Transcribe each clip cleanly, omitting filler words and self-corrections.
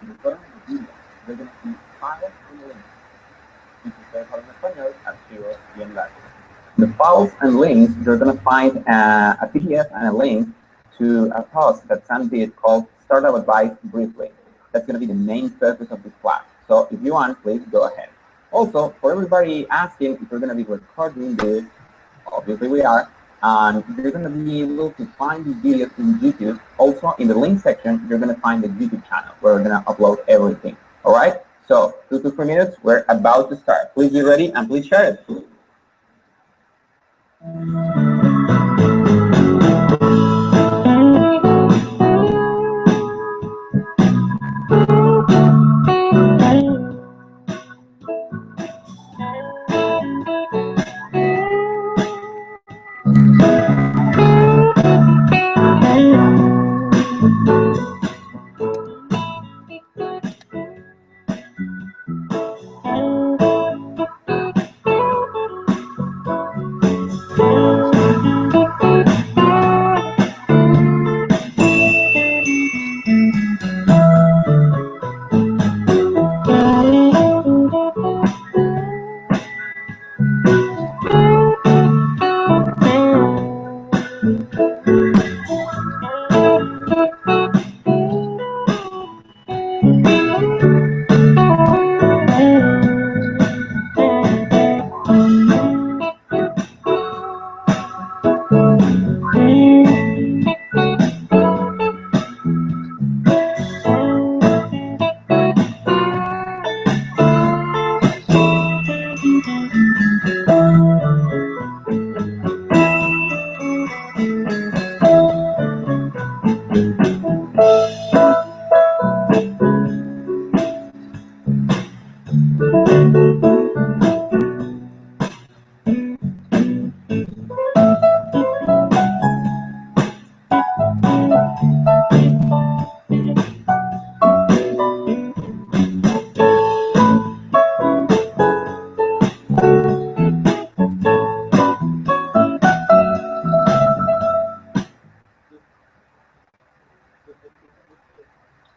the bottom of the video, you're going to see files and links. Si ustedes hablan español, archivos y enlaces. The files and links, you're going to find a PDF and a link to a post that Sam did called Startup Advice Briefly. That's going to be the main purpose of this class. So if you want, please go ahead. Also, for everybody asking if we're going to be recording this, obviously we are, and you're going to be able to find these videos in YouTube. Also, in the link section, you're going to find the YouTube channel where we're going to upload everything. All right? So, 2 to 3 minutes, we're about to start. Please be ready and please share it.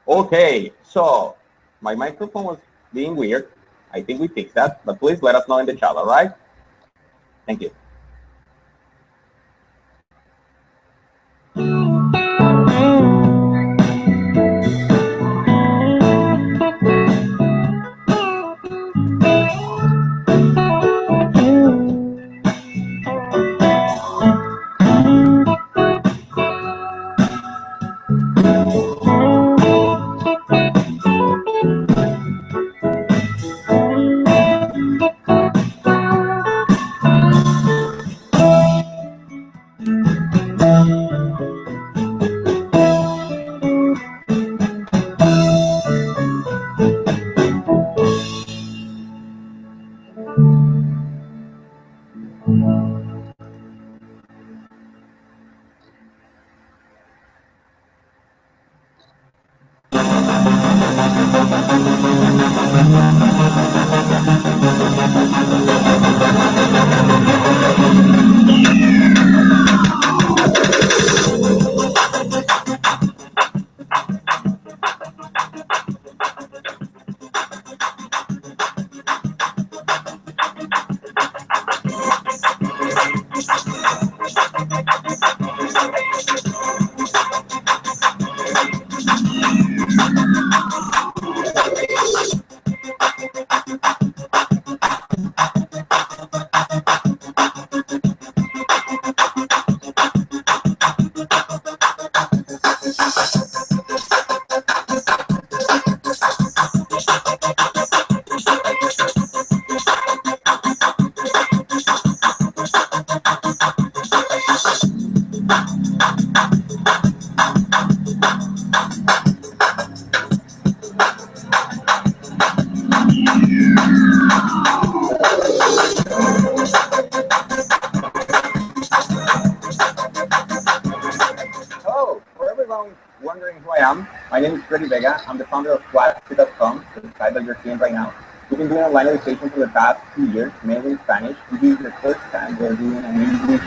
Okay, so my microphone was being weird. I think we fixed that, but please let us know in the chat, all right? Thank you. I'm the founder of YCombinator.com, the site that you're seeing right now. We've been doing online education for the past 2 years, mainly in Spanish. This is the first time we're doing an English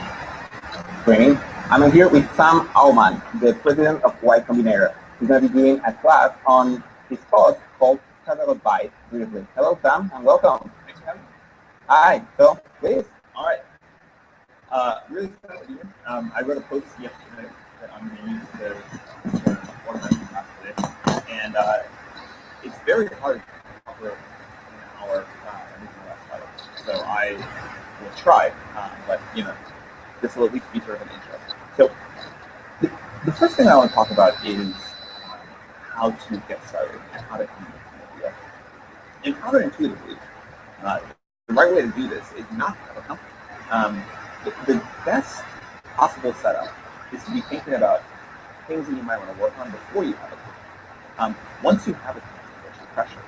training. I'm here with Sam Altman, the president of YCombinator. He's going to be doing a class on his post called Startup Advice briefly. Hello, Sam, and welcome. Thanks for having me. Hi, Phil, please. All right. Really excited to be here. I wrote a post yesterday that I'm going to use to organize the class today, and it's very hard to cover an hour everything about startups. So I will try, but this will at least be sort of an intro. So the first thing I want to talk about is how to get started and how to come up with an idea. And counterintuitively, the right way to do this is not to have a company. The best possible setup is to be thinking about things that you might want to work on before you have a company. Once you have a company, there's the pressure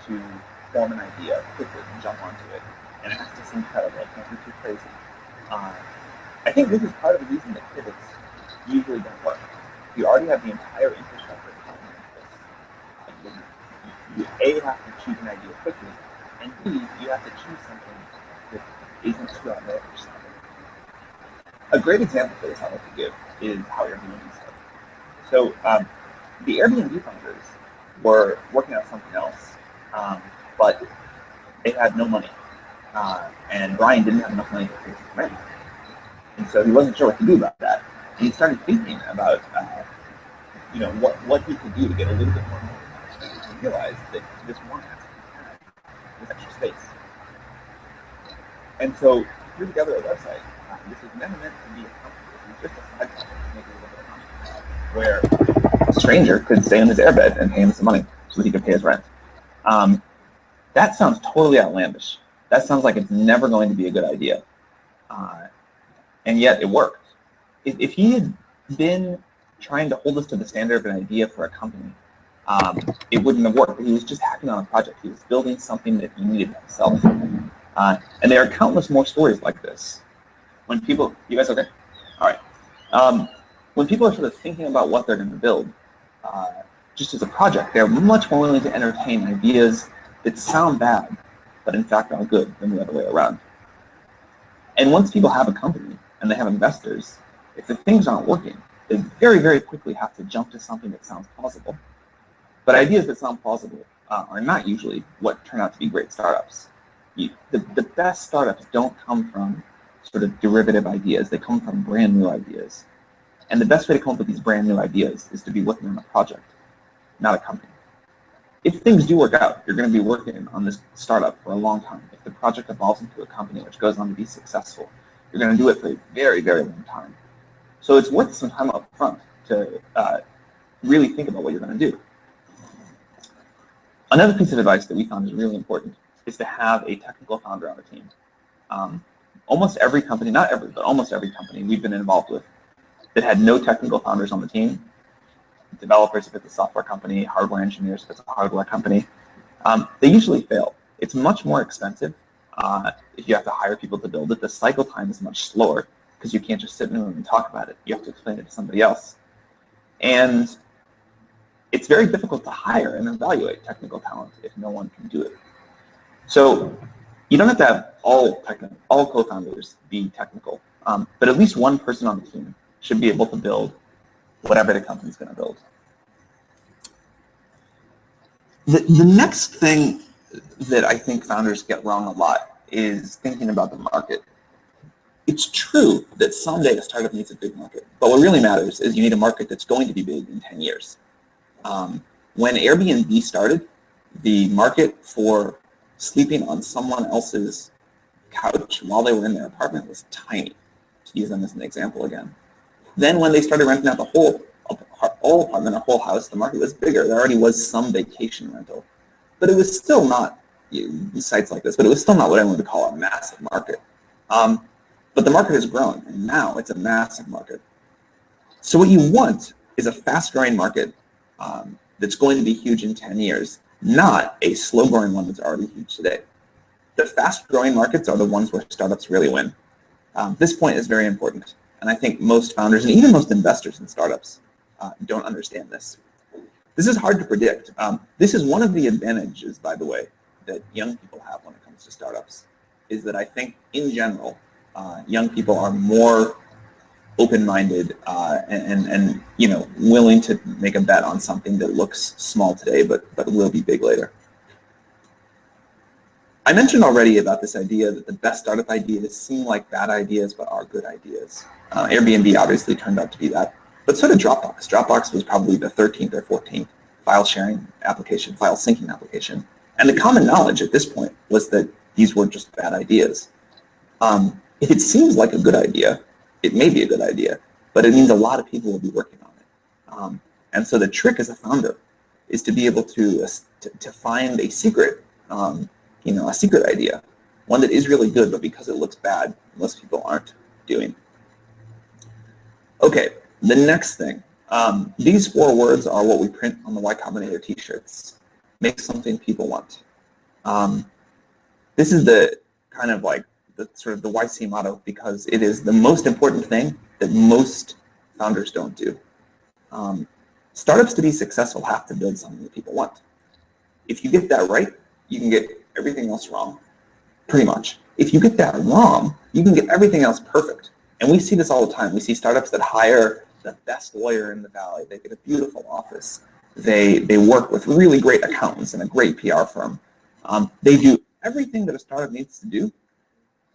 to form an idea quickly and jump onto it, and it has to seem credible. It can't be too crazy. I think this is part of the reason that pivots usually don't work. You already have the entire infrastructure to this. You A, have to choose an idea quickly, and B, you have to choose something that isn't too outlandish. A great example for this I like to give is how Airbnb started. So the Airbnb founders were working on something else, but they had no money, and Brian didn't have enough money to pay his rent, and so he wasn't sure what to do about that. And he started thinking about what he could do to get a little bit more money, and realized that this one asset had this extra space, and so he threw together a website. This was never meant to be a company. This was just a side project to make a little bit of money, where a stranger could stay in his airbed and pay him some money so that he could pay his rent. That sounds totally outlandish. That sounds like it's never going to be a good idea. And yet it worked. If he had been trying to hold us to the standard of an idea for a company, it wouldn't have worked. He was just hacking on a project. He was building something that he needed himself. And there are countless more stories like this. When people, you guys okay? All right. When people are sort of thinking about what they're going to build, just as a project, they're much more willing to entertain ideas that sound bad, but in fact are good than the other way around. And once people have a company and they have investors, if the things aren't working, they very, very quickly have to jump to something that sounds plausible. But ideas that sound plausible are not usually what turn out to be great startups. The best startups don't come from sort of derivative ideas. They come from brand new ideas. And the best way to come up with these brand new ideas is to be working on a project, not a company. If things do work out, you're going to be working on this startup for a long time. If the project evolves into a company which goes on to be successful, you're going to do it for a very, very long time. So it's worth some time up front to really think about what you're going to do. Another piece of advice that we found is really important is to have a technical founder on the team. Almost every company, not every, but almost every company we've been involved with that had no technical founders on the team, developers if it's a software company, hardware engineers if it's a hardware company, they usually fail. It's much more expensive if you have to hire people to build it. The cycle time is much slower because you can't just sit in a room and talk about it. You have to explain it to somebody else. And it's very difficult to hire and evaluate technical talent if no one can do it. So you don't have to have all co-founders be technical, but at least one person on the team should be able to build whatever the company's going to build. The next thing that I think founders get wrong a lot is thinking about the market. It's true that someday a startup needs a big market, but what really matters is you need a market that's going to be big in 10 years. When Airbnb started, the market for sleeping on someone else's couch while they were in their apartment was tiny, to use them as an example again. Then when they started renting out the whole apartment, a whole house, the market was bigger. There already was some vacation rental. But it was still not, sites like this, but it was still not what I would call a massive market. But the market has grown, and now it's a massive market. So what you want is a fast-growing market that's going to be huge in 10 years, not a slow-growing one that's already huge today. The fast-growing markets are the ones where startups really win. This point is very important, and I think most founders and even most investors in startups don't understand this. This is hard to predict. This is one of the advantages, by the way, that young people have when it comes to startups, is that I think, in general, young people are more open-minded and you know, willing to make a bet on something that looks small today but will be big later. I mentioned already about this idea that the best startup ideas seem like bad ideas but are good ideas. Airbnb obviously turned out to be that, but so did Dropbox. Dropbox was probably the 13th or 14th file sharing application, file syncing application. And the common knowledge at this point was that these were just bad ideas. If it seems like a good idea, it may be a good idea, but it means a lot of people will be working on it. And so the trick as a founder is to be able to find a secret, you know, a secret idea, one that is really good, but because it looks bad, most people aren't doing. Okay, the next thing. These 4 words are what we print on the YCombinator t-shirts. Make something people want. This is the kind of like the sort of the YC motto because it is the most important thing that most founders don't do. Startups to be successful have to build something that people want. If you get that right, you can get everything else wrong, pretty much. If you get that wrong, you can get everything else perfect. And we see this all the time. We see startups that hire the best lawyer in the valley. They get a beautiful office. They work with really great accountants and a great PR firm. They do everything that a startup needs to do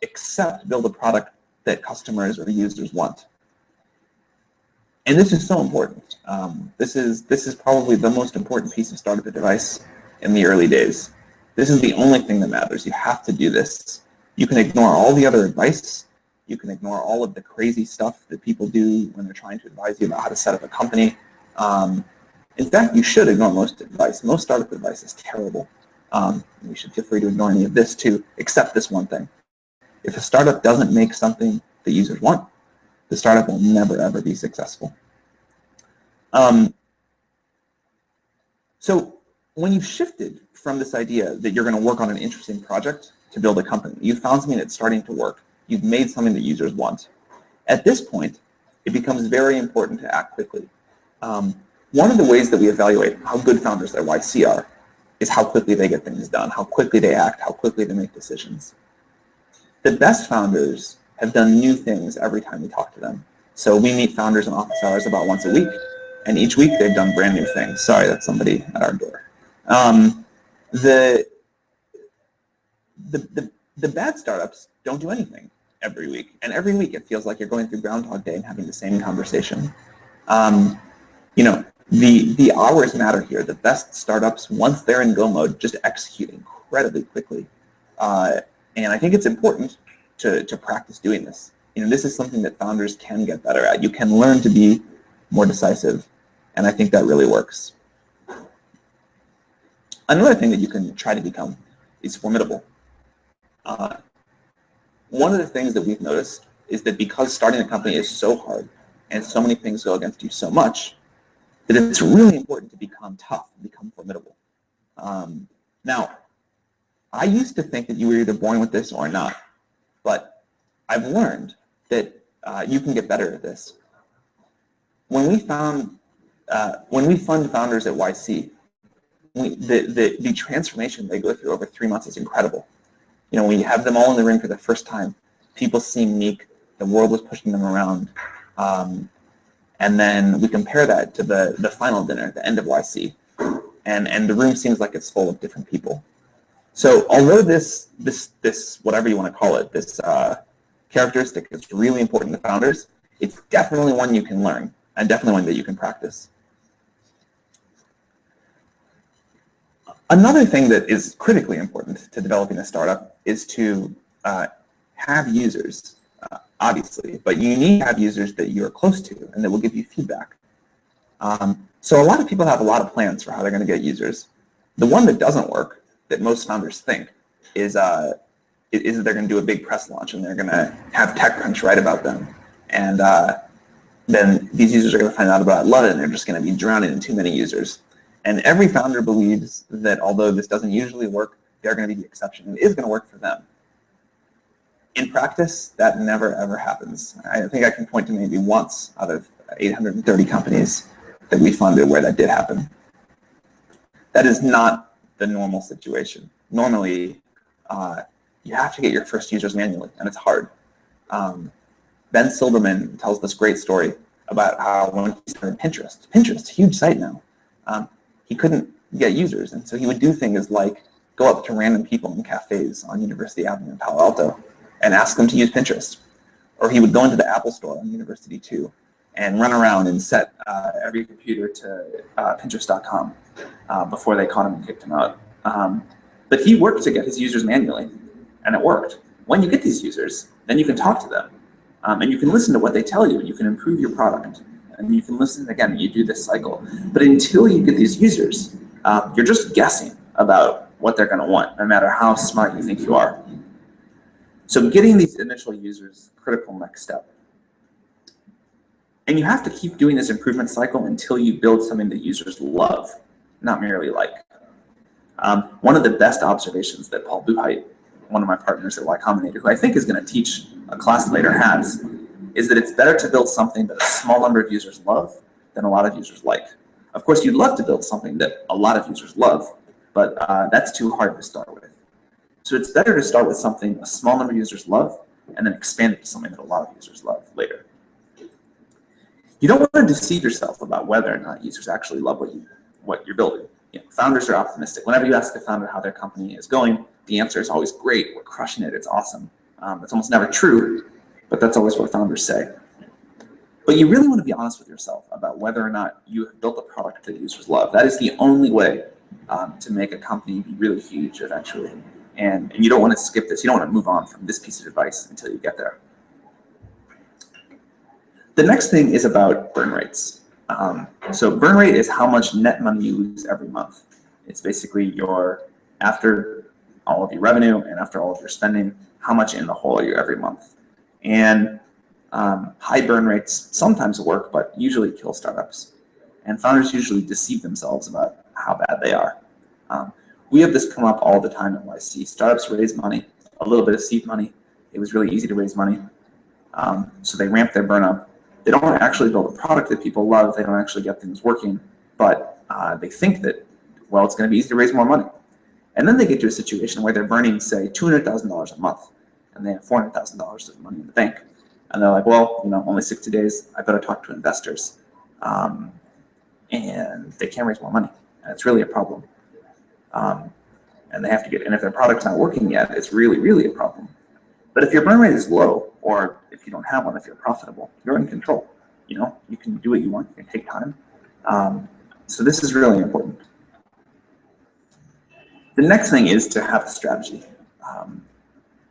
except build a product that customers or users want. And this is so important. This is probably the most important piece of startup advice in the early days. This is the only thing that matters. You have to do this. You can ignore all the other advice. You can ignore all of the crazy stuff that people do when they're trying to advise you about how to set up a company. In fact, you should ignore most advice. Most startup advice is terrible. You should feel free to ignore any of this too, except this one thing. If a startup doesn't make something that users want, the startup will never, ever be successful. So when you've shifted from this idea that you're going to work on an interesting project to build a company, you found something that's starting to work, you've made something that users want. At this point, it becomes very important to act quickly. One of the ways that we evaluate how good founders at YC are is how quickly they get things done, how quickly they act, how quickly they make decisions. The best founders have done new things every time we talk to them. So we meet founders in office hours about once a week, and each week they've done brand new things. Sorry, that's somebody at our door. The bad startups don't do anything every week, and every week it feels like you're going through Groundhog Day and having the same conversation. You know, the hours matter here. The best startups, once they're in go mode, just execute incredibly quickly. And I think it's important to practice doing this. You know, this is something that founders can get better at. You can learn to be more decisive, and I think that really works. Another thing that you can try to become is formidable. One of the things that we've noticed is that because starting a company is so hard and so many things go against you so much, that it's really important to become tough and become formidable. Now, I used to think that you were either born with this or not, but I've learned that you can get better at this. When we fund founders at YC, the transformation they go through over 3 months is incredible. You know, when you have them all in the room for the first time, people seem meek, the world was pushing them around, and then we compare that to the final dinner at the end of YC, and the room seems like it's full of different people. So although this whatever you want to call it, this characteristic is really important to founders, it's definitely one you can learn, and definitely one that you can practice. Another thing that is critically important to developing a startup is to have users, obviously, but you need to have users that you're close to and that will give you feedback. So a lot of people have a lot of plans for how they're going to get users. The one that doesn't work, that most founders think, is that they're going to do a big press launch and they're going to have TechCrunch write about them. And then these users are going to find out about it and they're just going to be drowning in too many users. And every founder believes that although this doesn't usually work, they're going to be the exception and it is going to work for them. In practice, that never, ever happens. I think I can point to maybe once out of 830 companies that we funded where that did happen. That is not the normal situation. Normally, you have to get your first users manually, and it's hard. Ben Silberman tells this great story about how when he started Pinterest, huge site now, he couldn't get users, and so he would do things like go up to random people in cafes on University Avenue in Palo Alto and ask them to use Pinterest. Or he would go into the Apple store on University 2 and run around and set every computer to Pinterest.com before they caught him and kicked him out. But he worked to get his users manually, and it worked. When you get these users, then you can talk to them, and you can listen to what they tell you, and you can improve your product. And you can listen again, and you do this cycle. But until you get these users, you're just guessing about what they're going to want, no matter how smart you think you are. So getting these initial users is a critical next step. And you have to keep doing this improvement cycle until you build something that users love, not merely like. One of the best observations that Paul Buchheit, one of my partners at YCombinator, who I think is going to teach a class later, has, is that it's better to build something that a small number of users love than a lot of users like. Of course, you'd love to build something that a lot of users love, but that's too hard to start with. So it's better to start with something a small number of users love and then expand it to something that a lot of users love later. You don't want to deceive yourself about whether or not users actually love what you're building. You know, founders are optimistic. Whenever you ask a founder how their company is going, the answer is always great, we're crushing it, it's awesome. It's almost never true, but that's always what founders say. But you really want to be honest with yourself about whether or not you have built a product that users love. That is the only way to make a company be really huge eventually. And you don't want to skip this. You don't want to move on from this piece of advice until you get there. The next thing is about burn rates. So burn rate is how much net money you lose every month. It's basically your, after all of your revenue and after all of your spending, how much in the hole are you every month. And high burn rates sometimes work, but usually kill startups. And founders usually deceive themselves about how bad they are. We have this come up all the time at YC. Startups raise money, a little bit of seed money. It was really easy to raise money. So they ramp their burn up. They don't actually build a product that people love. They don't actually get things working, but they think that, well, it's going to be easy to raise more money. And then they get to a situation where they're burning, say, $200,000 a month, and they have $400,000 of money in the bank. And they're like, well, you know, only 60 days, I better talk to investors. And they can't raise more money, and it's really a problem. And they have to get, and if their product's not working yet, it's really, really a problem. But if your burn rate is low, or if you don't have one, if you're profitable, you're in control. You know, you can do what you want, you can take time. So this is really important. The next thing is to have a strategy.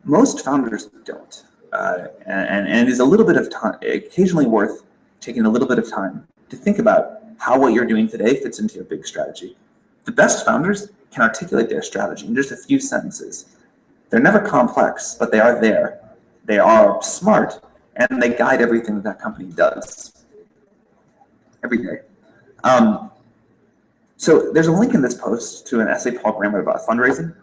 Most founders don't. And it is a little bit of time, occasionally worth taking a little bit of time to think about how what you're doing today fits into your big strategy. The best founders can articulate their strategy in just a few sentences. They're never complex, but they are there. They are smart, and they guide everything that company does every day. So there's a link in this post to an essay Paul Graham wrote about fundraising.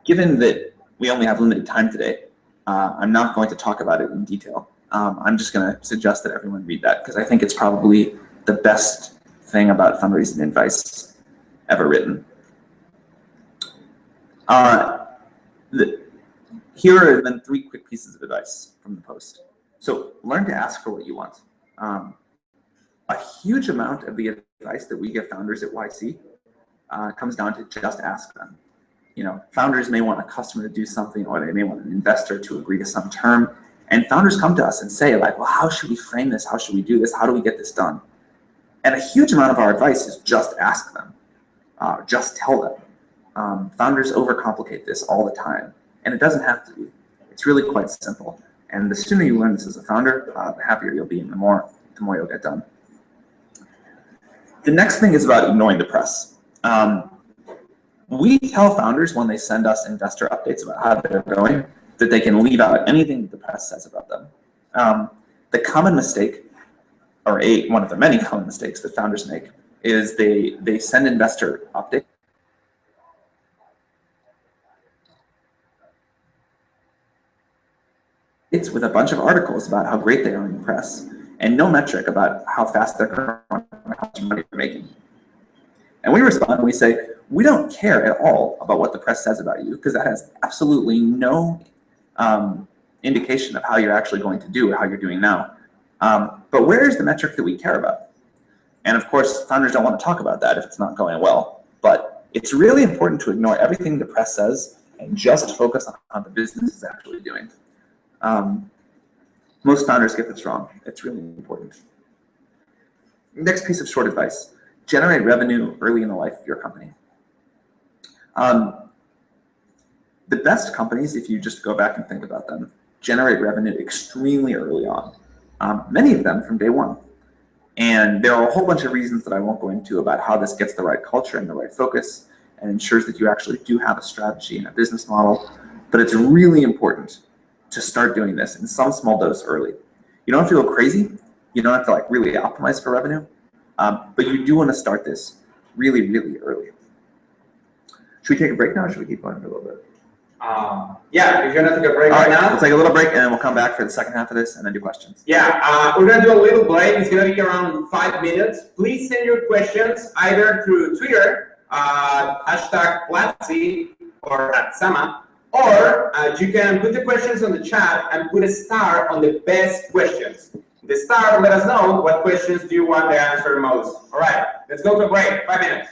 Given that we only have limited time today, I'm not going to talk about it in detail. I'm just going to suggest that everyone read that, because I think it's probably the best thing about fundraising advice ever written. Here are then 3 quick pieces of advice from the post. So learn to ask for what you want. A huge amount of the advice that we give founders at YC comes down to just ask them. You know, founders may want a customer to do something, or they may want an investor to agree to some term. And founders come to us and say, like, well, how should we frame this? How should we do this? How do we get this done? And a huge amount of our advice is just ask them, just tell them. Founders overcomplicate this all the time, and it doesn't have to be. It's really quite simple. And the sooner you learn this as a founder, the happier you'll be, and the more you'll get done. The next thing is about ignoring the press. We tell founders when they send us investor updates about how they're going that they can leave out anything that the press says about them. The common mistake, or one of the many common mistakes that founders make, is they send investor updates with a bunch of articles about how great they are in the press, and no metric about how fast they're growing, how much money they're making. And we respond and we say, we don't care at all about what the press says about you, because that has absolutely no indication of how you're actually going to do or how you're doing now. But where is the metric that we care about? And of course, founders don't want to talk about that if it's not going well. But it's really important to ignore everything the press says and just focus on how the business is actually doing. Most founders get this wrong. It's really important. Next piece of short advice: generate revenue early in the life of your company. The best companies, if you just go back and think about them, generate revenue extremely early on. Many of them from day one. And there are a whole bunch of reasons that I won't go into about how this gets the right culture and the right focus and ensures that you actually do have a strategy and a business model. But it's really important to start doing this in some small dose early. You don't have to go crazy. You don't have to really optimize for revenue. But you do want to start this really, really early. Should we take a break now or should we keep going for a little bit? Yeah, if you're gonna take a break right now. We'll take a little break and then we'll come back for the second half of this and then do questions. Yeah, we're gonna do a little break. It's gonna be around 5 minutes. Please send your questions either through Twitter, #Platzi or @Sama, or you can put the questions on the chat and put a star on the best questions. The star let us know what questions do you want to answer most. All right, let's go to a break. 5 minutes.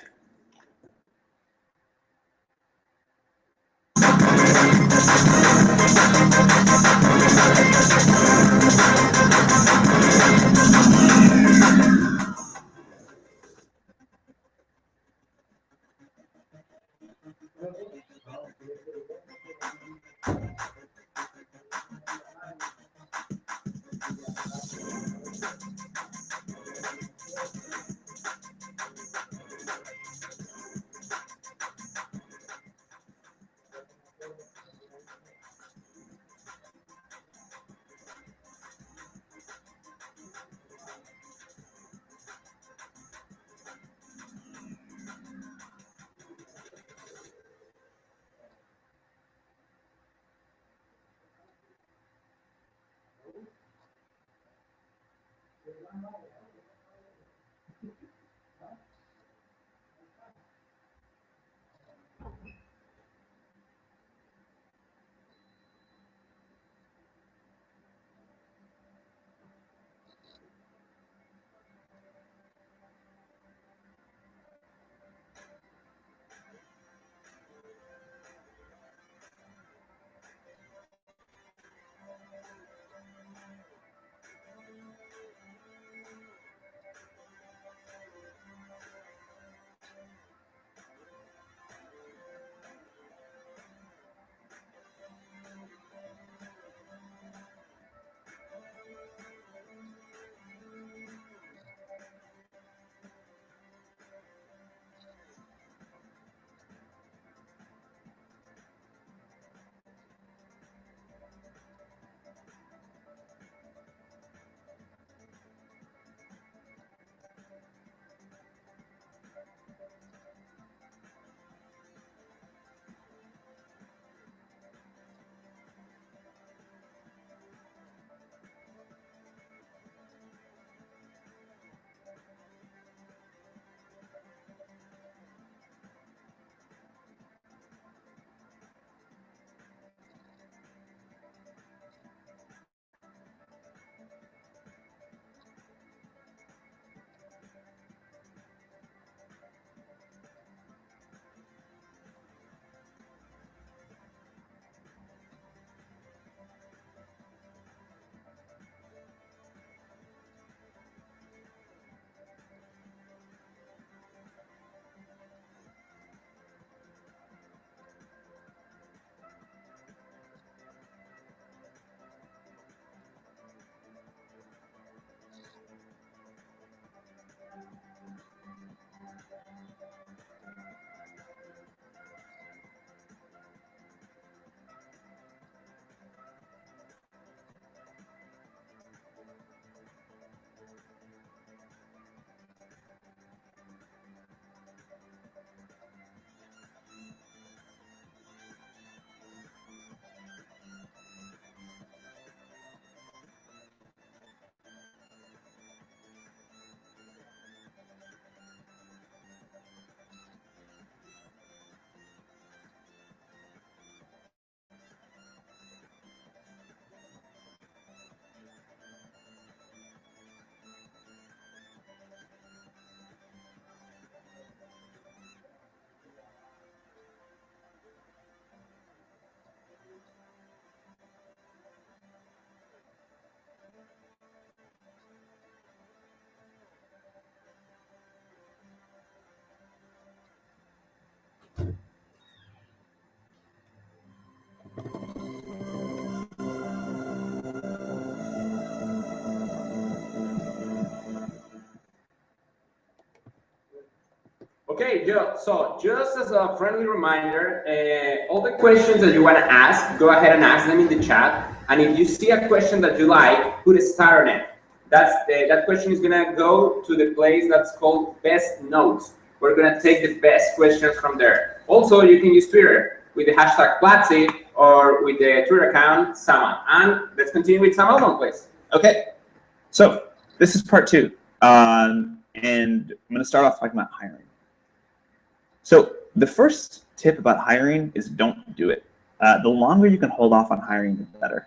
Okay, Joe, so just as a friendly reminder, all the questions that you want to ask, go ahead and ask them in the chat. And if you see a question that you like, put a star on it. That question is going to go to the place that's called Best Notes. We're going to take the best questions from there. Also, you can use Twitter with the hashtag Platzi or with the Twitter account Sama. And let's continue with some Altman, please. Okay, so this is part 2. And I'm going to start off talking about hiring. So the first tip about hiring is don't do it. The longer you can hold off on hiring, the better.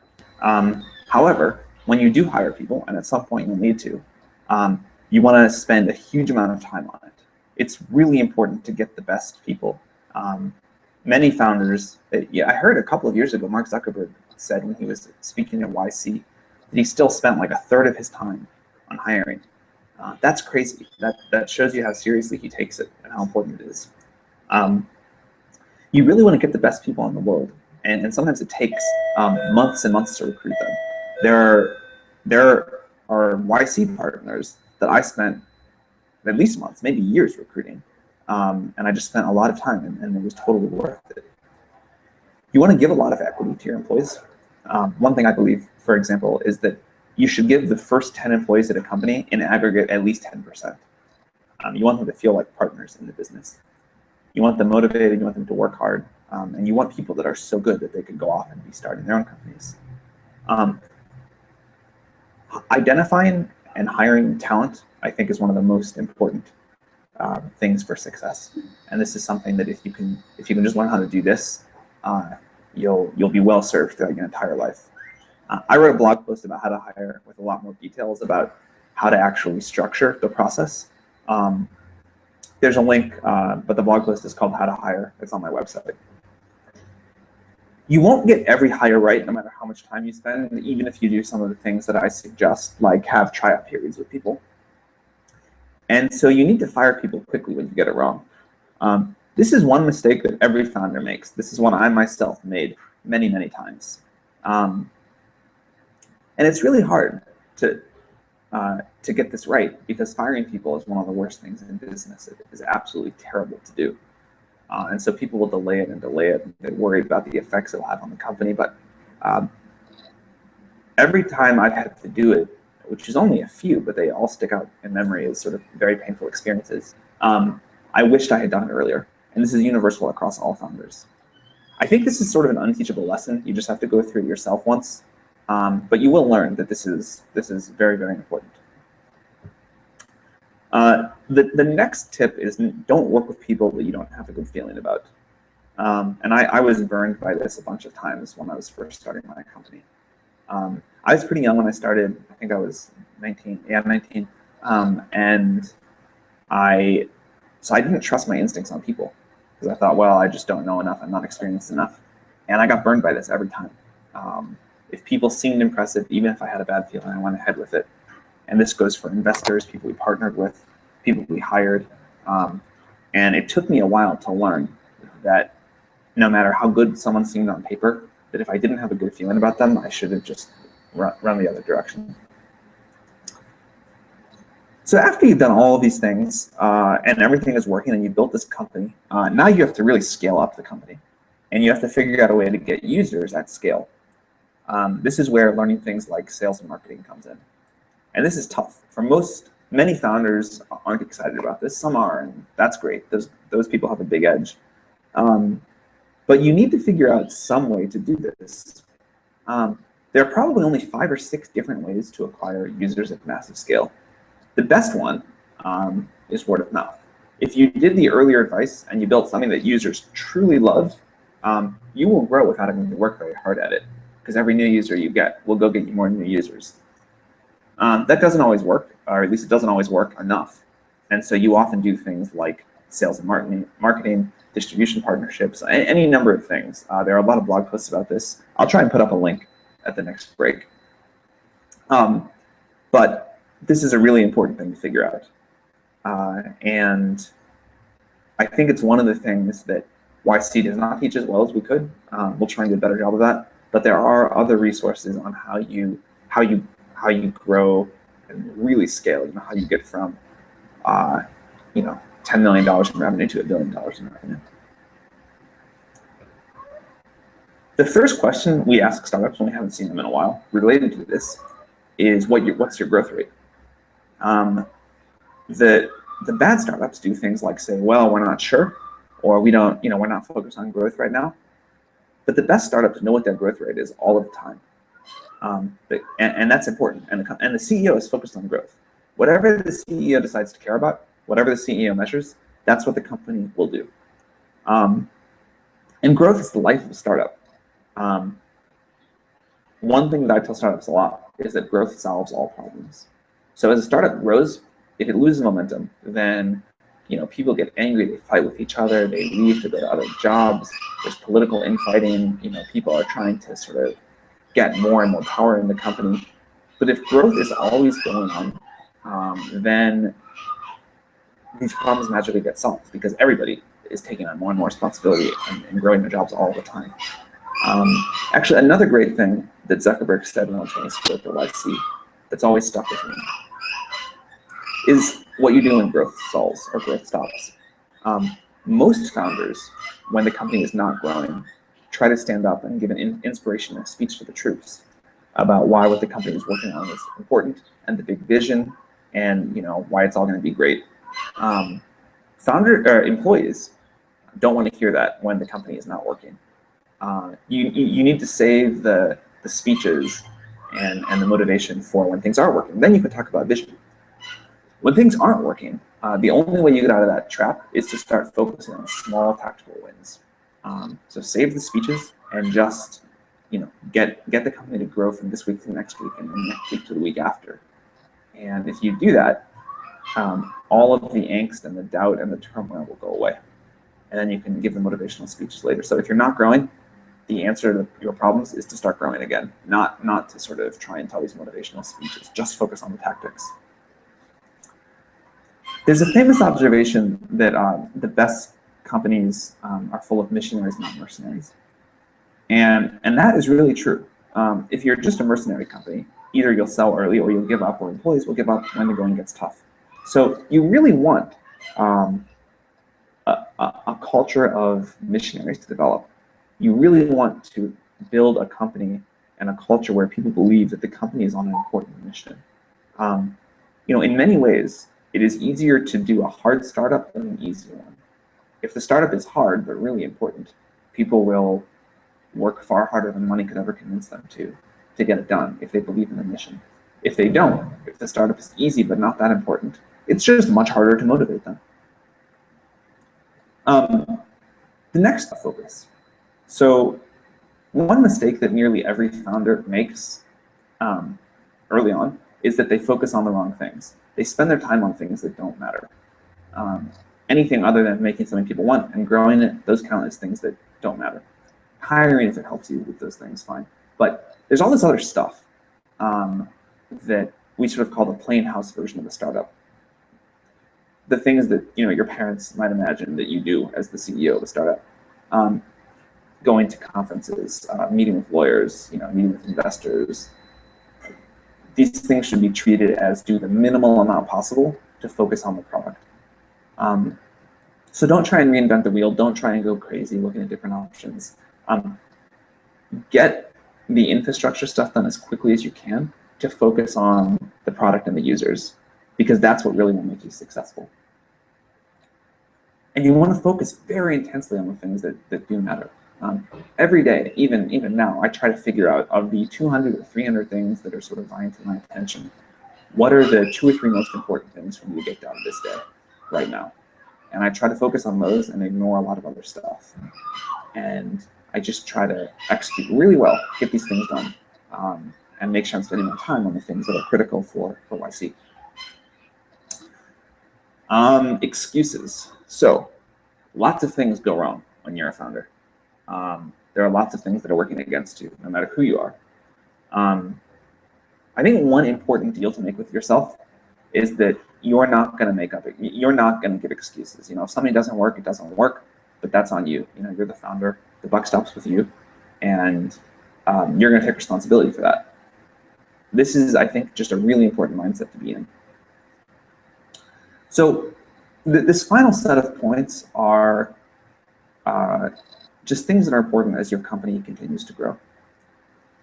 However, when you do hire people, and at some point you'll need to, you want to spend a huge amount of time on it. It's really important to get the best people. Many founders, I heard a couple of years ago, Mark Zuckerberg said when he was speaking at YC that he still spent like 1/3 of his time on hiring. That's crazy. That shows you how seriously he takes it and how important it is. You really want to get the best people in the world, and sometimes it takes months and months to recruit them. There are YC partners that I spent at least months, maybe years recruiting, and I just spent a lot of time, and it was totally worth it. You want to give a lot of equity to your employees. One thing I believe, for example, is that you should give the first 10 employees at a company in aggregate at least 10%. You want them to feel like partners in the business. You want them motivated, you want them to work hard, and you want people that are so good that they could go off and be starting their own companies. Identifying and hiring talent, I think, is one of the most important things for success. And this is something that if you can just learn how to do this, you'll be well served throughout your entire life. I wrote a blog post about how to hire with a lot more details about how to actually structure the process. There's a link, but the blog post is called How to Hire. It's on my website. You won't get every hire right, no matter how much time you spend, even if you do some of the things that I suggest, like have tryout periods with people. And so you need to fire people quickly when you get it wrong. This is one mistake that every founder makes. This is one I myself made many, many times. And it's really hard to get this right, because firing people is one of the worst things in business. It is absolutely terrible to do. And so people will delay it and delay it. They worry about the effects it'll have on the company. But every time I've had to do it, which is only a few, but they all stick out in memory as sort of very painful experiences, I wished I had done it earlier. And this is universal across all founders. I think this is sort of an unteachable lesson. You just have to go through it yourself once. But you will learn that this is very, very important. The next tip is don't work with people that you don't have a good feeling about. And I was burned by this a bunch of times when I was first starting my company. I was pretty young when I started. I think I was 19. Yeah, 19. And so I didn't trust my instincts on people, because I thought, well, I just don't know enough. I'm not experienced enough. And I got burned by this every time. If people seemed impressive, even if I had a bad feeling, I went ahead with it. And this goes for investors, people we partnered with, people we hired. And it took me a while to learn that no matter how good someone seemed on paper, that if I didn't have a good feeling about them, I should have just run the other direction. So after you've done all of these things and everything is working and you built this company, now you have to really scale up the company. And you have to figure out a way to get users at scale. This is where learning things like sales and marketing comes in. And this is tough. For many founders aren't excited about this. Some are, and that's great. Those people have a big edge. But you need to figure out some way to do this. There are probably only 5 or 6 different ways to acquire users at massive scale. The best one is word of mouth. If you did the earlier advice and you built something that users truly love, you will grow without having to work very hard at it, because every new user you get will go get you more new users. That doesn't always work, or at least it doesn't always work enough. And so you often do things like sales and marketing, distribution partnerships, any number of things. There are a lot of blog posts about this. I'll try and put up a link at the next break. But this is a really important thing to figure out. And I think it's one of the things that YC does not teach as well as we could. We'll try and do a better job of that. But there are other resources on how you grow and really scale. How you get from $10 million in revenue to $1 billion in revenue. The first question we ask startups when we haven't seen them in a while, related to this, is what's your growth rate? The bad startups do things like say, well, we're not sure, or we don't, we're not focused on growth right now. But the best startups know what their growth rate is all of the time. And that's important. And the CEO is focused on growth. Whatever the CEO decides to care about, whatever the CEO measures, that's what the company will do. And growth is the life of a startup. One thing that I tell startups a lot is that growth solves all problems. So as a startup grows, if it loses momentum, then people get angry, they fight with each other, they leave to go to other jobs, there's political infighting, people are trying to sort of get more and more power in the company. But if growth is always going on, then these problems magically get solved because everybody is taking on more and more responsibility and growing their jobs all the time. Actually, another great thing that Zuckerberg said when he spoke at YC that's always stuck with me is what you do when growth stalls or growth stops. Most founders, when the company is not growing, try to stand up and give an inspirational speech to the troops about why what the company is working on is important and the big vision and why it's all going to be great. Employees don't want to hear that when the company is not working. You need to save the speeches and the motivation for when things are working. Then you can talk about vision. When things aren't working, the only way you get out of that trap is to start focusing on small tactical wins. So save the speeches and just get the company to grow from this week to next week and then next week to the week after. And if you do that, all of the angst and the doubt and the turmoil will go away. And then you can give the motivational speeches later. So if you're not growing, the answer to your problems is to start growing again, not to sort of try and tell these motivational speeches. Just focus on the tactics. There's a famous observation that the best companies are full of missionaries, not mercenaries. And that is really true. If you're just a mercenary company, either you'll sell early or you'll give up, or employees will give up when the going gets tough. So you really want a culture of missionaries to develop. You really want to build a company and a culture where people believe that the company is on an important mission. In many ways, it is easier to do a hard startup than an easy one. If the startup is hard but really important, people will work far harder than money could ever convince them to get it done if they believe in the mission. If they don't, if the startup is easy but not that important, it's just much harder to motivate them. The next focus. So one mistake that nearly every founder makes early on is that they focus on the wrong things. They spend their time on things that don't matter. Anything other than making something people want and growing it, those count as things that don't matter. Hiring, if it helps you with those things, fine. But there's all this other stuff that we sort of call the plain house version of a startup. The things that your parents might imagine that you do as the CEO of a startup. Going to conferences, meeting with lawyers, meeting with investors. These things should be treated as do the minimal amount possible to focus on the product. So don't try and reinvent the wheel. Don't try and go crazy looking at different options. Get the infrastructure stuff done as quickly as you can to focus on the product and the users, because that's what really will make you successful. And you want to focus very intensely on the things that do matter. Every day, even now, I try to figure out of the 200 or 300 things that are sort of vying for my attention, what are the 2 or 3 most important things for me to get done this day, right now? And I try to focus on those and ignore a lot of other stuff. And I just try to execute really well, get these things done, and make sure I'm spending my time on the things that are critical for YC. Excuses. So lots of things go wrong when you're a founder. There are lots of things that are working against you, no matter who you are. I think one important deal to make with yourself is that you're not going to make up. You're not going to give excuses. If something doesn't work, it doesn't work, but that's on you. You're the founder. The buck stops with you, and you're going to take responsibility for that. This is, I think, just a really important mindset to be in. So This final set of points are just things that are important as your company continues to grow.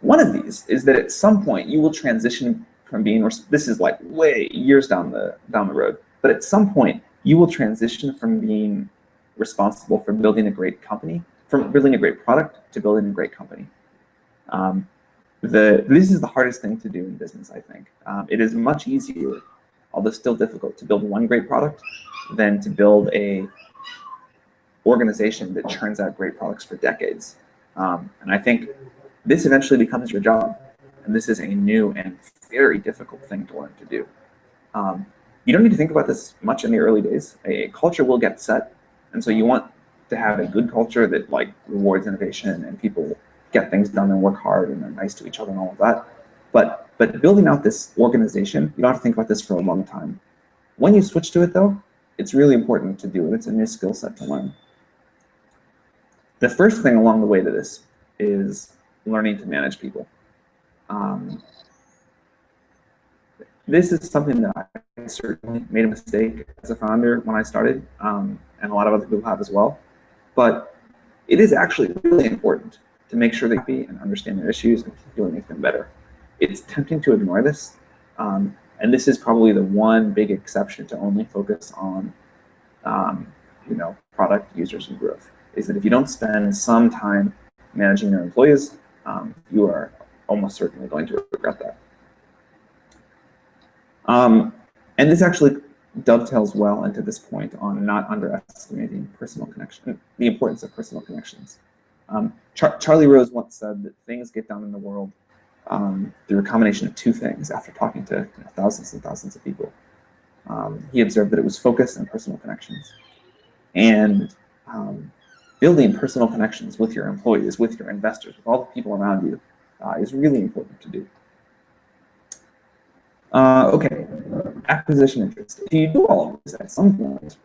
One of these is that at some point you will transition from being, this is like way years down the road, but at some point you will transition from being responsible for building a great company, from building a great product to building a great company. This is the hardest thing to do in business, I think. It is much easier, although still difficult, to build one great product than to build a organization that churns out great products for decades. And I think this eventually becomes your job. And this is a new and very difficult thing to learn to do. You don't need to think about this much in the early days. A culture will get set. And so you want to have a good culture that like rewards innovation and people get things done and work hard and are nice to each other and all of that. But building out this organization, you don't have to think about this for a long time. When you switch to it though, it's really important to do it. It's a new skill set to learn. The first thing along the way to this is learning to manage people. This is something that I certainly made a mistake as a founder when I started, and a lot of other people have as well. But it is actually really important to make sure they be and understand their issues and keep doing them better. It's tempting to ignore this, and this is probably the one big exception to only focus on, product, users, and growth. Is that if you don't spend some time managing your employees, you are almost certainly going to regret that. And this actually dovetails well into this point on not underestimating personal connection, the importance of personal connections. Charlie Rose once said that things get done in the world through a combination of two things after talking to thousands and thousands of people. He observed that it was focus and personal connections. And building personal connections with your employees, with your investors, with all the people around you is really important to do. Okay, acquisition interest. If you do all of this at some point,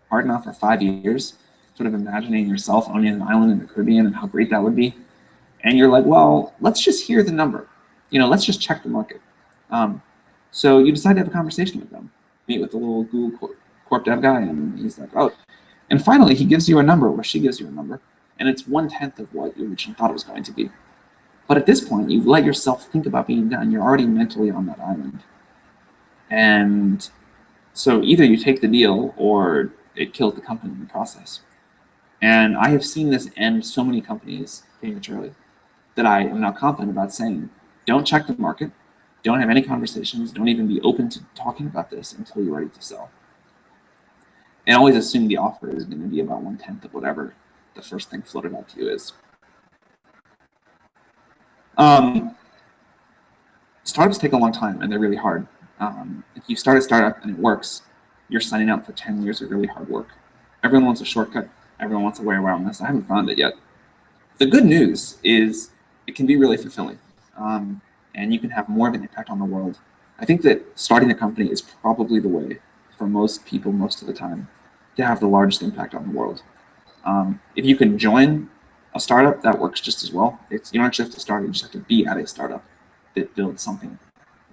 hard enough for 5 years, sort of imagining yourself owning an island in the Caribbean and how great that would be. And you're like, well, let's just hear the number. Let's just check the market. So you decide to have a conversation with them, meet with the little Google Corp Dev guy, and he's like, oh. And finally, he gives you a number, or she gives you a number, and it's 1/10 of what you originally thought it was going to be. But at this point, you've let yourself think about being done. You're already mentally on that island. And so either you take the deal or it kills the company in the process. And I have seen this end so many companies prematurely that I am now confident about saying, don't check the market, don't have any conversations, don't even be open to talking about this until you're ready to sell. And always assume the offer is going to be about 1/10 of whatever the first thing floated out to you is. Startups take a long time and they're really hard. If you start a startup and it works, you're signing up for 10 years of really hard work. Everyone wants a shortcut. Everyone wants a way around this. I haven't found it yet. The good news is it can be really fulfilling, and you can have more of an impact on the world. I think that starting a company is probably the way for most people most of the time to have the largest impact on the world. If you can join a startup, that works just as well. You don't actually have to start it, you just have to be at a startup that builds something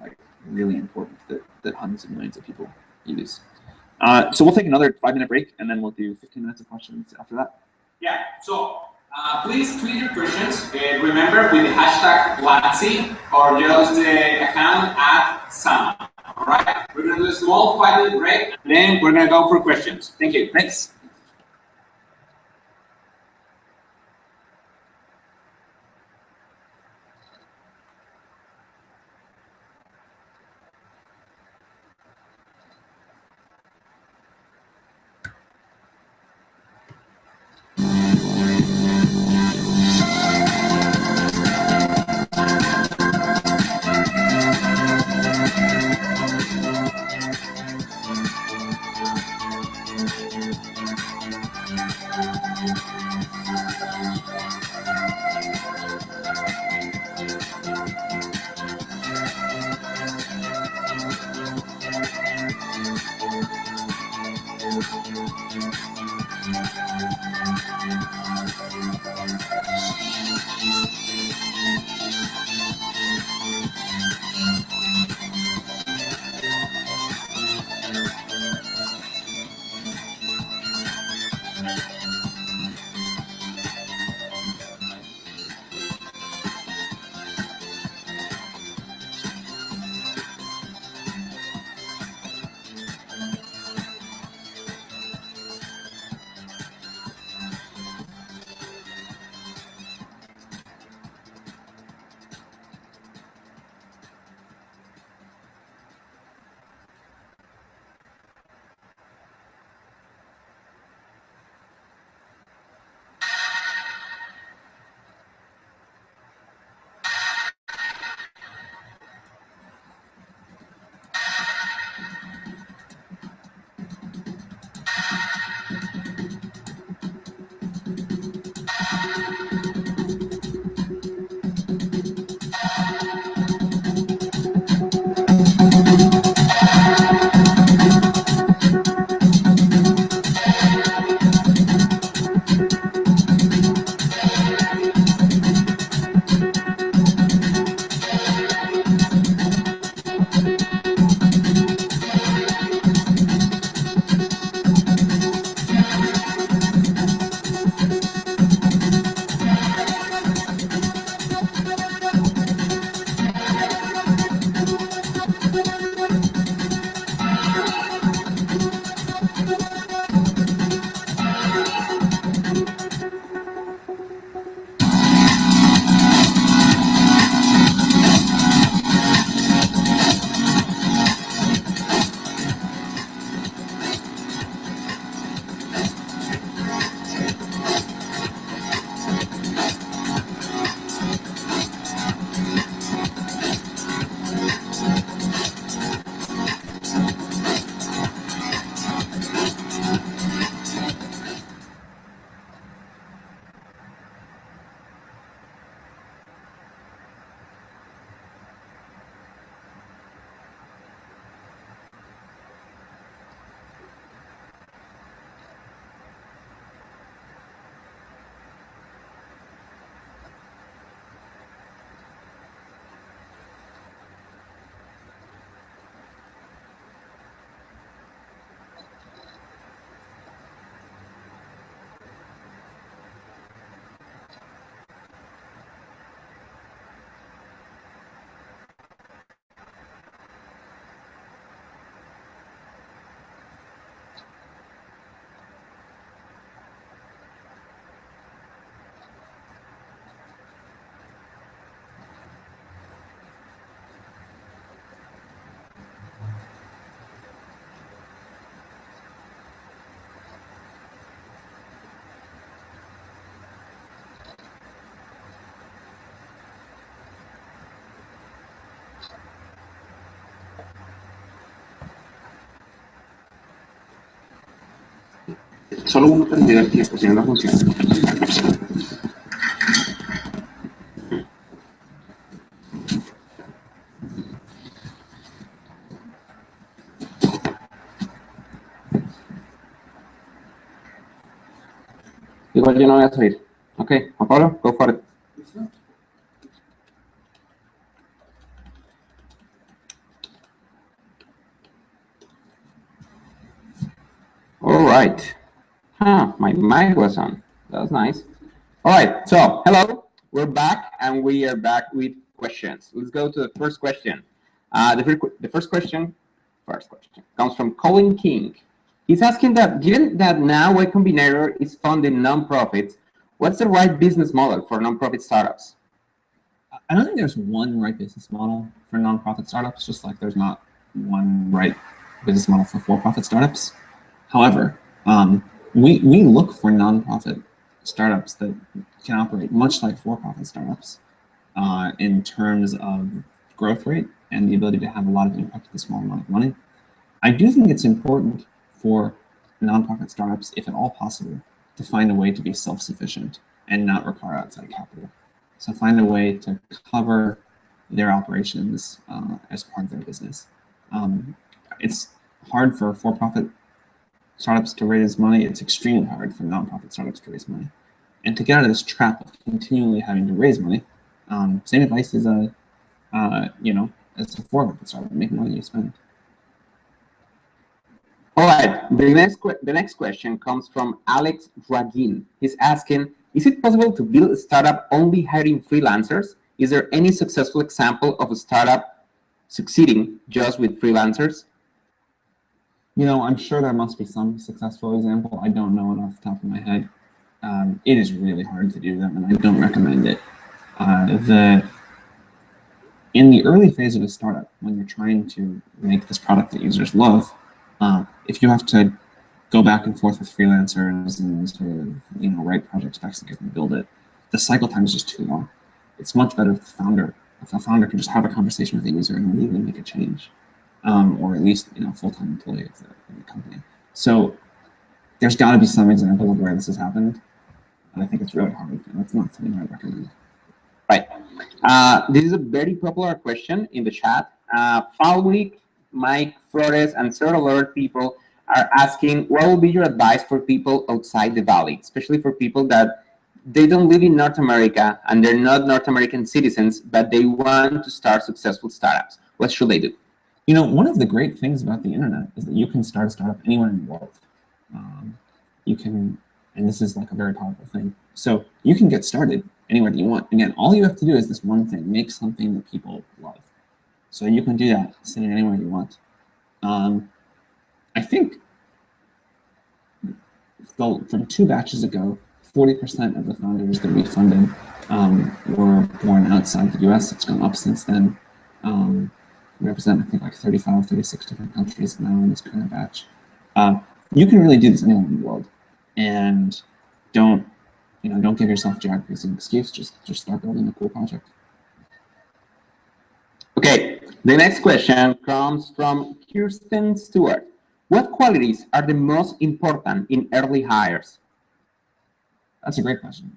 like really important that hundreds of millions of people use. So we'll take another 5-minute break, and then we'll do 15 minutes of questions after that. Yeah, so please tweet your questions. Remember with the hashtag YC or just the account @Sama. All right, we're going to do a small 5-minute break, and then we're going to go for questions. Thank you. Thanks. Solo uno tendría el 10% de la función. Igual yo no voy a salir. Ok, Juan Pablo, go for it. All right. Huh, my mic was on. That was nice. All right, so hello, we're back, and we are back with questions. Let's go to the first question. The first question comes from Colin King. He's asking that, given that now YCombinator is funding nonprofits, what's the right business model for nonprofit startups? I don't think there's one right business model for nonprofit startups, just like there's not one right business model for for-profit startups. However, we look for nonprofit startups that can operate much like for-profit startups in terms of growth rate and the ability to have a lot of impact with a small amount of money. I do think it's important for nonprofit startups, if at all possible, to find a way to be self-sufficient and not require outside capital. So find a way to cover their operations as part of their business. It's hard for for-profit startups to raise money. It's extremely hard for nonprofit startups to raise money. And to get out of this trap of continually having to raise money, same advice as as a for-profit startup, make money you spend. All right, the next question comes from Alex Dragin. He's asking, is it possible to build a startup only hiring freelancers? Is there any successful example of a startup succeeding just with freelancers? I'm sure there must be some successful example. I don't know it off the top of my head. It is really hard to do them, and I don't recommend it. In the early phase of a startup, when you're trying to make this product that users love, if you have to go back and forth with freelancers and sort of write project specs and get them to build it, the cycle time is just too long. It's much better if a founder can just have a conversation with the user and immediately make a change, or at least a full-time employee of the company. So there's got to be some example of where this has happened, and I think it's really hard. That's not something I would recommend. Right. This is a very popular question in the chat. Following Mike Flores and several other people are asking, what will be your advice for people outside the Valley, especially for people that they don't live in North America and they're not North American citizens, but they want to start successful startups? What should they do? One of the great things about the internet is that you can start a startup anywhere in the world. You can, and this is like a very powerful thing. So you can get started anywhere that you want. Again, all you have to do is this one thing: make something that people love. So you can do that sitting anywhere you want. I think from 2 batches ago, 40% of the founders that we funded were born outside the US. It's gone up since then. We represent, I think, like 35, 36 different countries now in this current batch. You can really do this anywhere in the world, and don't give yourself geography as an excuse. Just start building a cool project. Okay, the next question comes from Kirsten Stewart. What qualities are the most important in early hires? That's a great question.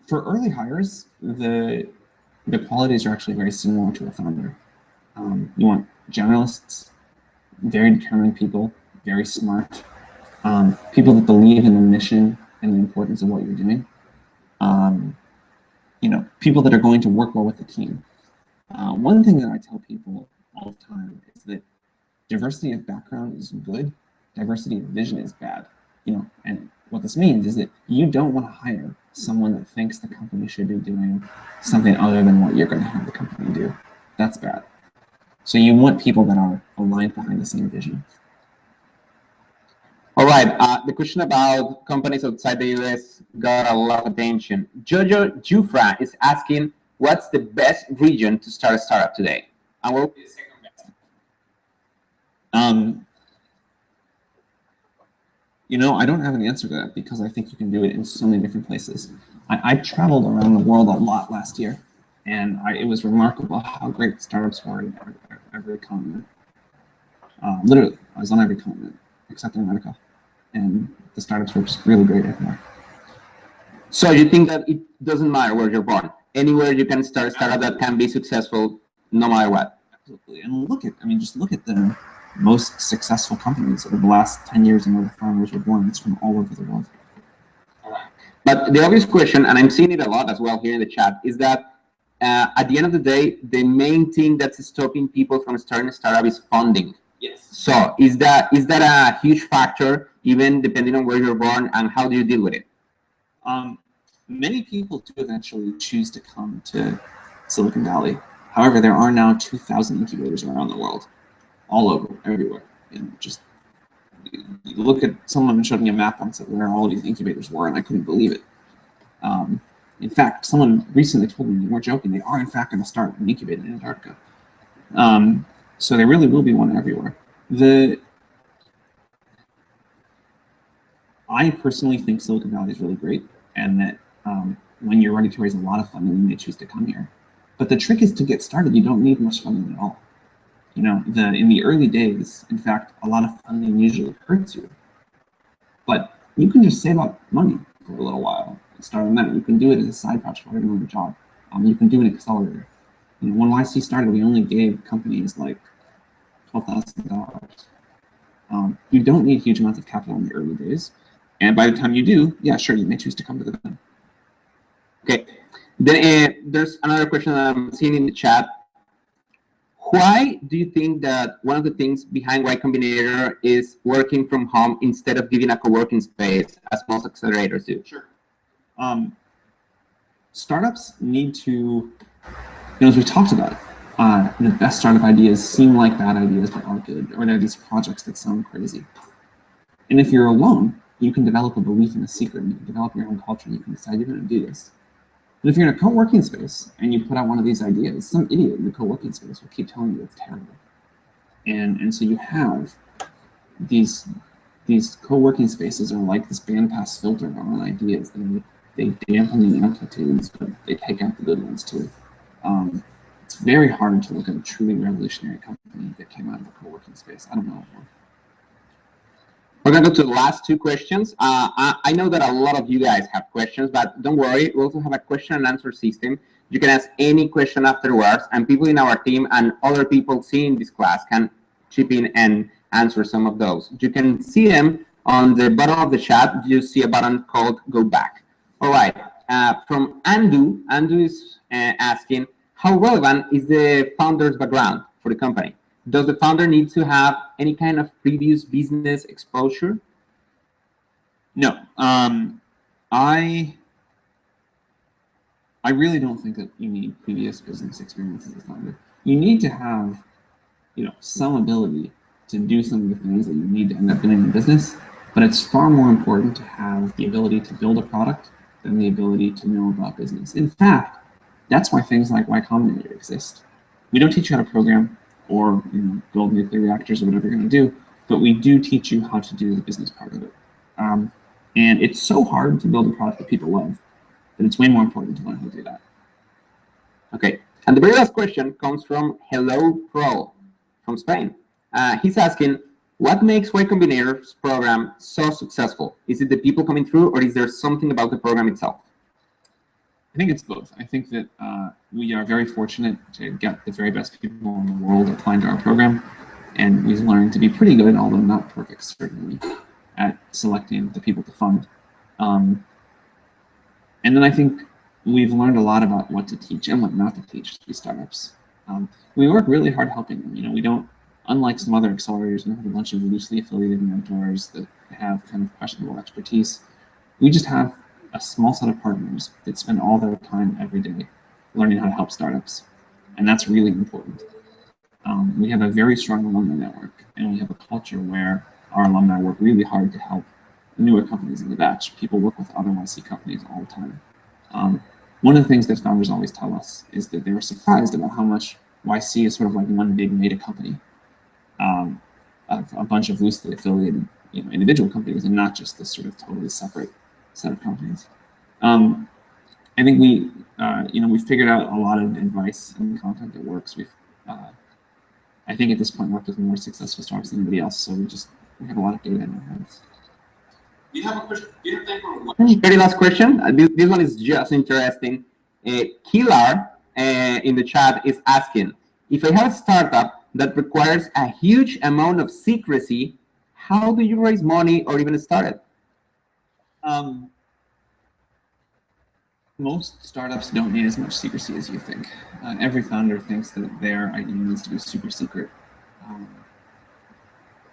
For early hires, the qualities are actually very similar to a founder. You want generalists, very determined people, very smart, people that believe in the mission and the importance of what you're doing. People that are going to work well with the team. One thing that I tell people all the time is that diversity of background is good, diversity of vision is bad. And what this means is that you don't want to hire someone that thinks the company should be doing something other than what you're going to have the company do. That's bad. So you want people that are aligned behind the same vision. All right, the question about companies outside the US got a lot of attention. Jojo Jufra is asking, what's the best region to start a startup today? And what will be the second best? I don't have an answer to that because I think you can do it in so many different places. I traveled around the world a lot last year, and it was remarkable how great startups were in every continent. Literally, I was on every continent except Antarctica, and the startups were just really great everywhere. So you think that it doesn't matter where you're born? Anywhere you can start a startup that can be successful no matter what? Absolutely. And look at, I mean, just look at the most successful companies over the last 10 years and where the founders were born. It's from all over the world. But the obvious question, and I'm seeing it a lot as well here in the chat, is that at the end of the day, the main thing that's stopping people from starting a startup is funding. Yes. So is that a huge factor, even depending on where you're born, and how do you deal with it? Many people do eventually choose to come to Silicon Valley. However, there are now 2,000 incubators around the world, all over, everywhere. And just you look at, someone showed me a map once of where all these incubators were, and I couldn't believe it. In fact, someone recently told me, they weren't joking, they are in fact going to start an incubator in Antarctica. So there really will be one everywhere. I personally think Silicon Valley is really great, and that when you're ready to raise a lot of funding, you may choose to come here. But the trick is to get started. You don't need much funding at all. You know, in the early days, in fact, a lot of funding usually hurts you. But you can just save up money for a little while and start on that. You can do it as a side project while you're doing your job. You can do an accelerator. You know, when YC started, we only gave companies like $12,000. You don't need huge amounts of capital in the early days. And by the time you do, yeah, sure, you may choose to come to the event. Okay. Then there's another question that I'm seeing in the chat. Why do you think that one of the things behind YCombinator is working from home instead of giving a co-working space, as most accelerators do? Sure. Startups need to, you know, as we talked about, the best startup ideas seem like bad ideas but aren't good, or they're these projects that sound crazy. And if you're alone, you can develop a belief in a secret, and you can develop your own culture, and you can decide you're going to do this. But if you're in a co-working space and you put out one of these ideas, some idiot in the co-working space will keep telling you it's terrible. And so you have these co-working spaces are like this bandpass filter on ideas. They dampen the amplitudes, but they take out the good ones too. It's very hard to look at a truly revolutionary company that came out of a co-working space. I don't know. We're going to go to the last two questions. I know that a lot of you guys have questions, but don't worry. We also have a question and answer system. You can ask any question afterwards, and people in our team and other people seeing this class can chip in and answer some of those. You can see them on the bottom of the chat. You see a button called Go Back. All right. From Andu is asking, how relevant is the founder's background for the company? Does the founder need to have any kind of previous business exposure? No. I really don't think that you need previous business experience as a founder. You need to have, you know, some ability to do some of the things that you need to end up doing in business, but it's far more important to have the ability to build a product than the ability to know about business. In fact, that's why things like YCombinator exist. We don't teach you how to program or, you know, build nuclear reactors or whatever you're going to do, but we do teach you how to do the business part of it. And it's so hard to build a product that people love that it's way more important to learn how to do that. Okay, and the very last question comes from Hello Pro from Spain. He's asking, what makes YCombinator's program so successful? Is it the people coming through, or is there something about the program itself? I think it's both. I think that we are very fortunate to get the very best people in the world applying to our program, and we've learned to be pretty good, although not perfect, certainly, at selecting the people to fund. And then I think we've learned a lot about what to teach and what not to teach these startups. We work really hard helping them. You know, we don't, unlike some other accelerators, we don't have a bunch of loosely affiliated mentors that have kind of questionable expertise. We just have a small set of partners that spend all their time every day learning how to help startups. And that's really important. We have a very strong alumni network, and we have a culture where our alumni work really hard to help newer companies in the batch. People work with other YC companies all the time. One of the things that founders always tell us is that they were surprised about how much YC is sort of like one big meta company, a bunch of loosely affiliated, you know, individual companies, and not just this sort of totally separate set of companies. I think we figured out a lot of advice and content that works. I think at this point worked with more successful startups than anybody else. So we have a lot of data in our hands. We have a question. Do you have time for one very last question? This one is just interesting. Kilar in the chat is asking, if I have a startup that requires a huge amount of secrecy, how do you raise money or even start it? Most startups don't need as much secrecy as you think. Every founder thinks that their idea needs to be super secret.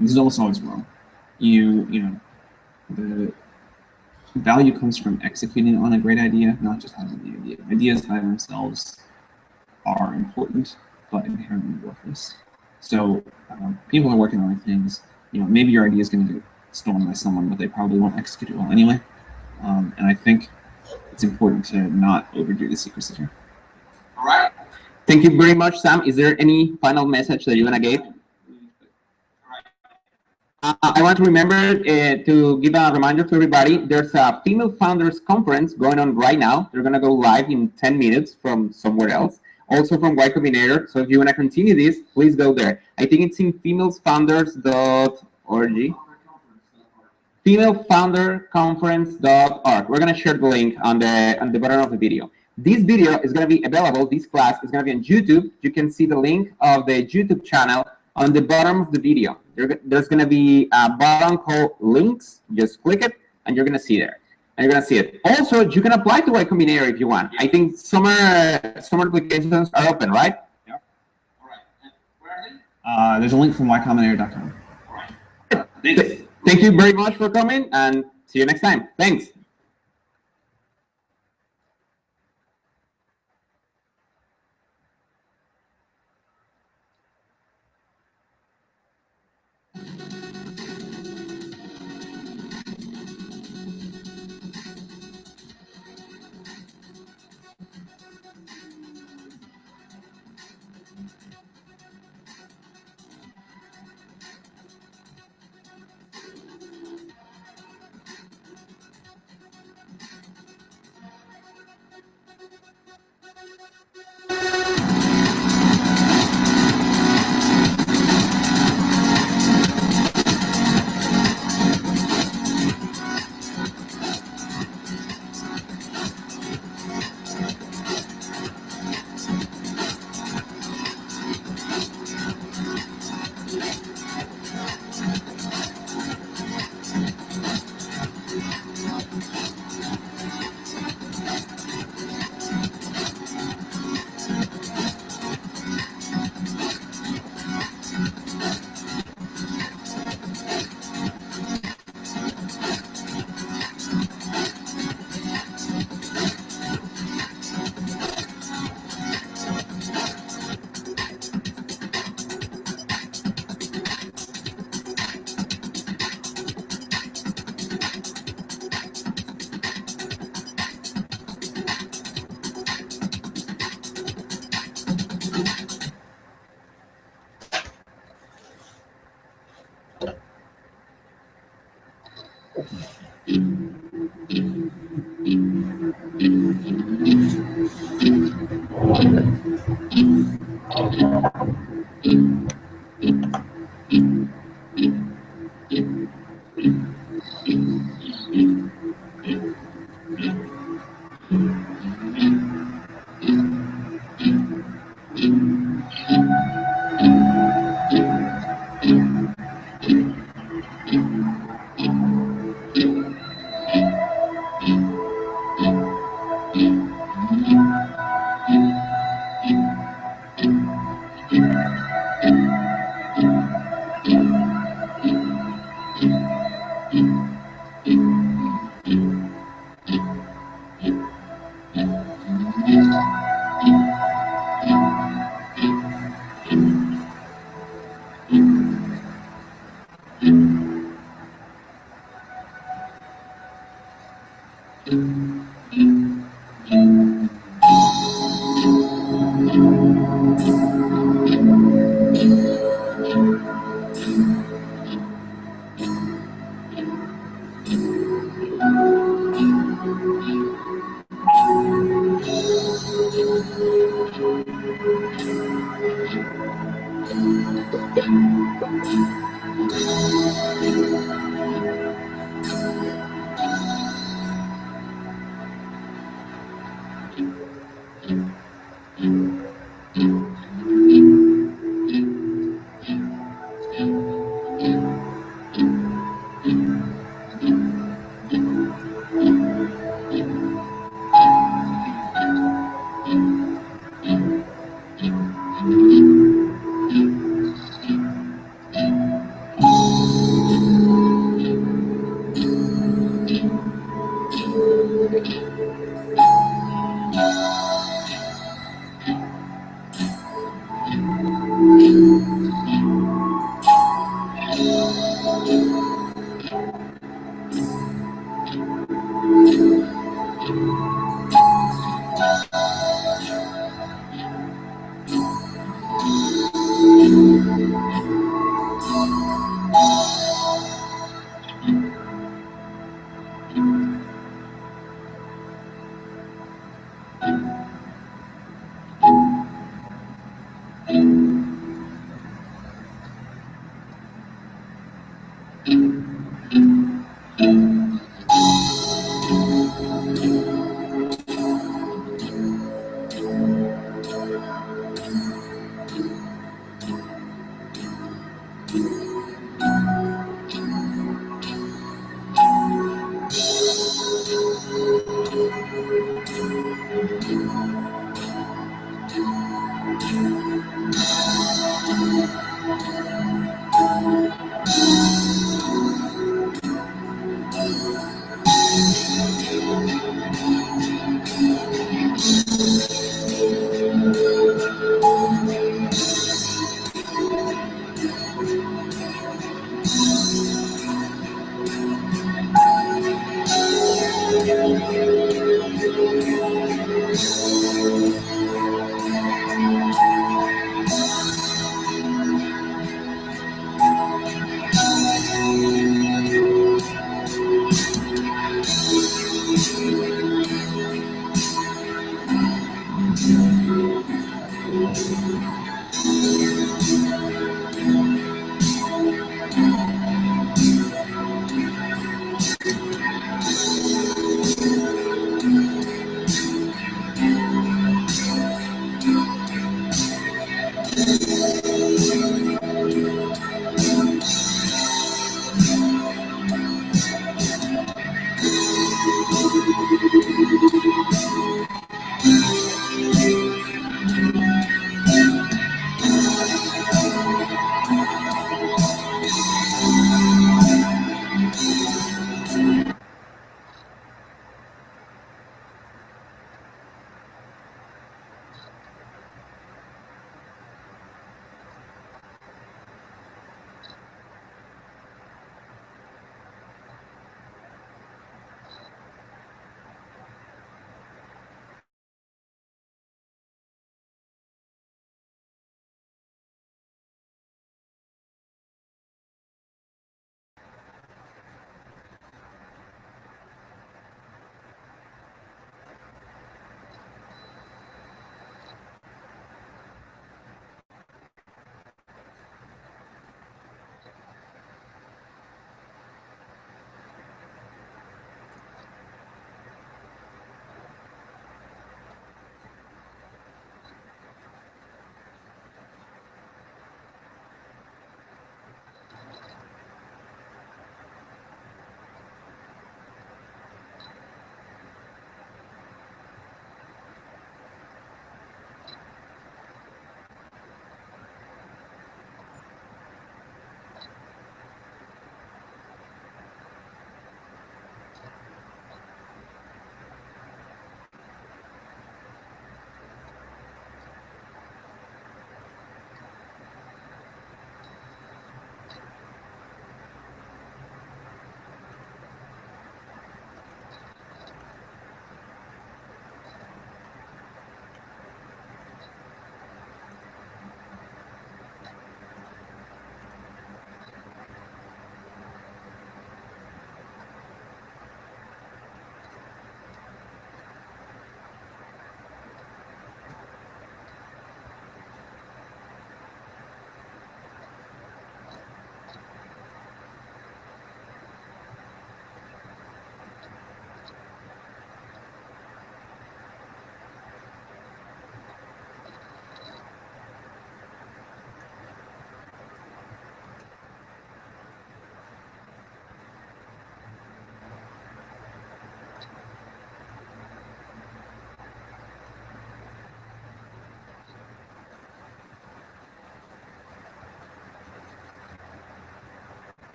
This is almost always wrong. You know, the value comes from executing on a great idea, not just having the idea. Ideas by themselves are important, but inherently worthless. So people are working on things. You know, maybe your idea is going to get stolen by someone, but they probably won't execute it well anyway. And I think it's important to not overdo the secrecy here. All right. Thank you very much, Sam. Is there any final message that you want to give? I want to remember to give a reminder to everybody. There's a Female Founders Conference going on right now. They're going to go live in 10 minutes from somewhere else, also from YCombinator. So if you want to continue this, please go there. I think it's in femalesfounders.org. Femalefounderconference.org. We're going to share the link on the bottom of the video. This video is going to be available, this class is going to be on YouTube. You can see the link of the YouTube channel on the bottom of the video. There's going to be a button called links. Just click it and you're going to see there. And you're going to see it. Also, you can apply to YCombinator if you want. I think summer applications are open, right? Yeah. All right. And where are they? There's a link from YCombinator.com. All right. Thanks. Thank you very much for coming and see you next time. Thanks.